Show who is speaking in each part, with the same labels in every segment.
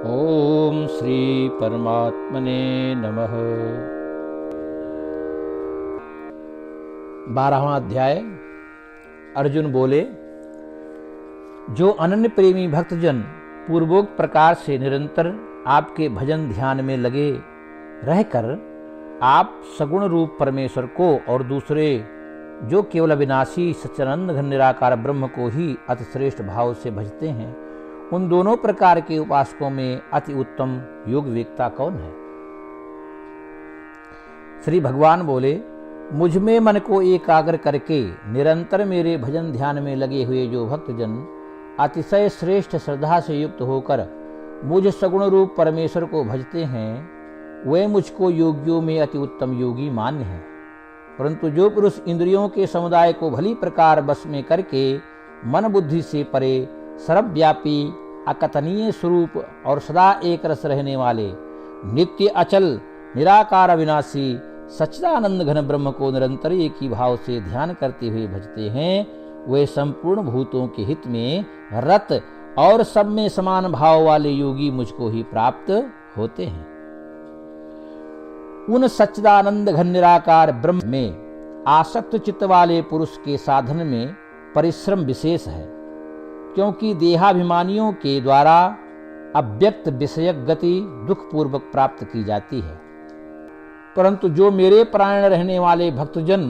Speaker 1: ओम श्री परमात्मने नमः। 12वां अध्याय। अर्जुन बोले, जो अनन्य प्रेमी भक्तजन पूर्वोक्त प्रकार से निरंतर आपके भजन ध्यान में लगे रहकर आप सगुण रूप परमेश्वर को और दूसरे जो केवल अविनाशी सच्चिदानंद घन निराकार ब्रह्म को ही अति श्रेष्ठ भाव से भजते हैं, उन दोनों प्रकार के उपासकों में अति उत्तम योग वेत्ता कौन है? श्री भगवान बोले, मुझ में मन को एकाग्र करके निरंतर मेरे भजन ध्यान में लगे हुए जो भक्तजन अतिशय श्रेष्ठ श्रद्धा से युक्त होकर मुझ सगुण रूप परमेश्वर को भजते हैं, वे मुझको योगियों में अति उत्तम योगी मान्य हैं। परंतु जो पुरुष इंद्रियों के समुदाय को भली प्रकार बस में करके मन बुद्धि से परे सर्वव्यापी अकथनीय स्वरूप और सदा एक रस रहने वाले नित्य अचल निराकार अविनाशी सच्चिदानंद घन ब्रह्म को निरंतर एक ही भाव से ध्यान करते हुए भजते हैं, वे संपूर्ण भूतों के हित में रत और सब में समान भाव वाले योगी मुझको ही प्राप्त होते हैं। उन सच्चिदानंद घन निराकार ब्रह्म में आसक्त चित्त वाले पुरुष के साधन में परिश्रम विशेष है, क्योंकि देहाभिमानियों के द्वारा अव्यक्त विषयक गति दुख पूर्वक प्राप्त की जाती है। परंतु जो मेरे प्राण रहने वाले भक्तजन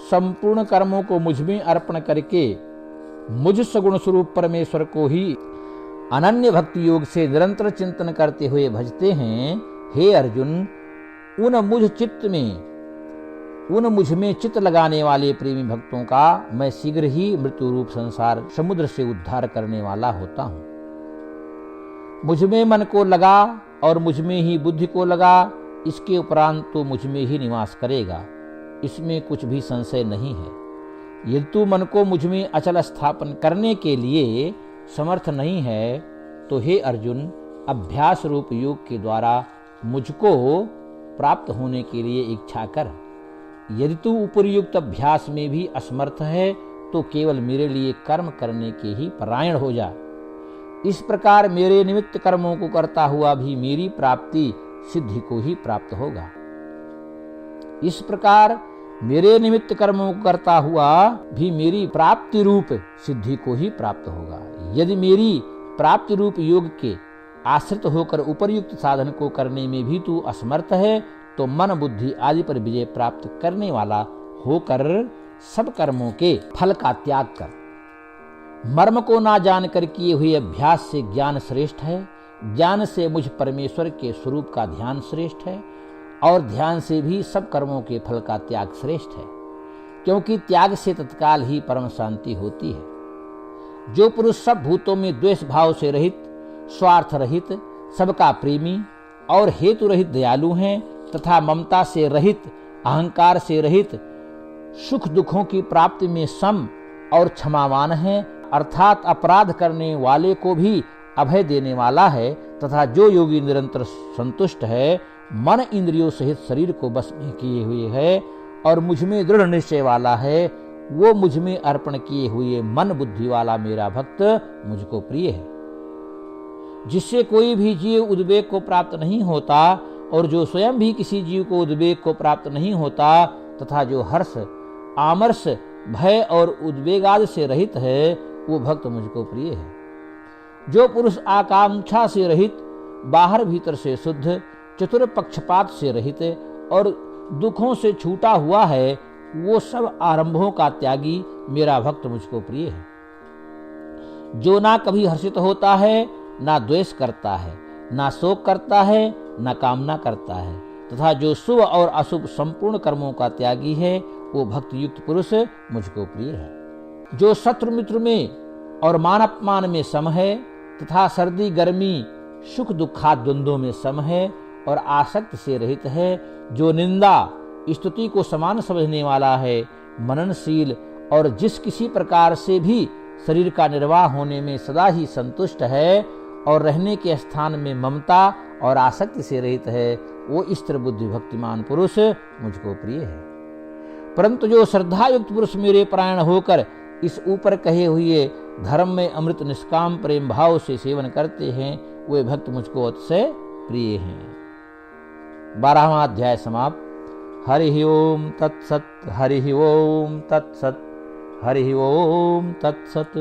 Speaker 1: संपूर्ण कर्मों को मुझ में अर्पण करके मुझ सगुण स्वरूप परमेश्वर को ही अनन्य भक्ति योग से निरंतर चिंतन करते हुए भजते हैं, हे अर्जुन, उन मुझ में चित्त लगाने वाले प्रेमी भक्तों का मैं शीघ्र ही मृत्यु रूप संसार समुद्र से उद्धार करने वाला होता हूँ। मुझ में मन को लगा और मुझ में ही बुद्धि को लगा, इसके उपरांत तो मुझ में ही निवास करेगा, इसमें कुछ भी संशय नहीं है। यदि तू मन को मुझ में अचल स्थापन करने के लिए समर्थ नहीं है, तो हे अर्जुन, अभ्यास रूप योग के द्वारा मुझको प्राप्त होने के लिए इच्छा कर। यदि तू उपर्युक्त अभ्यास में भी असमर्थ है, तो केवल मेरे लिए कर्म करने के ही परायण हो जा। इस प्रकार मेरे निमित्त कर्मों को करता हुआ भी मेरी प्राप्ति सिद्धि को ही प्राप्त होगा। इस प्रकार मेरे निमित्त कर्मों को करता हुआ भी मेरी प्राप्ति रूप सिद्धि को ही प्राप्त होगा। यदि मेरी प्राप्ति रूप योग के आश्रित होकर उपर्युक्त साधन को करने में भी तू असमर्थ है, तो मन बुद्धि आदि पर विजय प्राप्त करने वाला होकर सब कर्मों के फल का त्याग कर। मर्म को ना जानकर किए हुए अभ्यास से ज्ञान श्रेष्ठ है, ज्ञान से मुझ परमेश्वर के स्वरूप का ध्यान श्रेष्ठ है, और ध्यान से भी सब कर्मों के फल का त्याग श्रेष्ठ है, क्योंकि त्याग से तत्काल ही परम शांति होती है। जो पुरुष सब भूतों में द्वेष भाव से रहित, स्वार्थ रहित, सबका प्रेमी और हेतु रहित दयालु हैं, तथा ममता से रहित, अहंकार से रहित, सुख दुखों की प्राप्ति में सम और क्षमावान है, अर्थात अपराध करने वाले को भी अभय देने वाला है, तथा जो योगी निरंतर संतुष्ट है, मन इंद्रियों सहित शरीर को बस में किए हुए है और मुझ में दृढ़ निश्चय वाला है, वो मुझ में अर्पण किए हुए मन बुद्धि वाला मेरा भक्त मुझको प्रिय है। जिससे कोई भी जीव उद्वेग को प्राप्त नहीं होता और जो स्वयं भी किसी जीव को उद्वेग को प्राप्त नहीं होता, तथा जो हर्ष, आमर्ष, भय और उद्वेगादि से रहित है, वो भक्त मुझको प्रिय है। जो पुरुष आकांक्षा से रहित, बाहर भीतर से शुद्ध, चतुर पक्षपात से रहित और दुखों से छूटा हुआ है, वो सब आरंभों का त्यागी मेरा भक्त मुझको प्रिय है। जो ना कभी हर्षित होता है, ना द्वेष करता है, ना शोक करता है, ना कामना करता है, तथा जो शुभ और अशुभ संपूर्ण कर्मों का त्यागी है, वो भक्ति युक्त पुरुष मुझको प्रिय है। जो शत्रु मित्र में और मान अपमान में सम है, तथा सर्दी गर्मी सुख दुखाद द्वंद्वों में सम है और आसक्त से रहित है, जो निंदा स्तुति को समान समझने वाला है, मननशील और जिस किसी प्रकार से भी शरीर का निर्वाह होने में सदा ही संतुष्ट है और रहने के स्थान में ममता और आसक्ति से रहित है, वो स्थिर बुद्धि भक्तिमान पुरुष मुझको प्रिय है। परंतु जो श्रद्धा युक्त पुरुष मेरे प्राण होकर इस ऊपर कहे हुए धर्म में अमृत निष्काम प्रेम भाव से सेवन करते हैं, वे भक्त मुझको अतिशय प्रिय हैं। 12वां अध्याय समाप्त। हरि ओम तत्सत, हरि ओम तत्सत, हरि ओम तत्सत।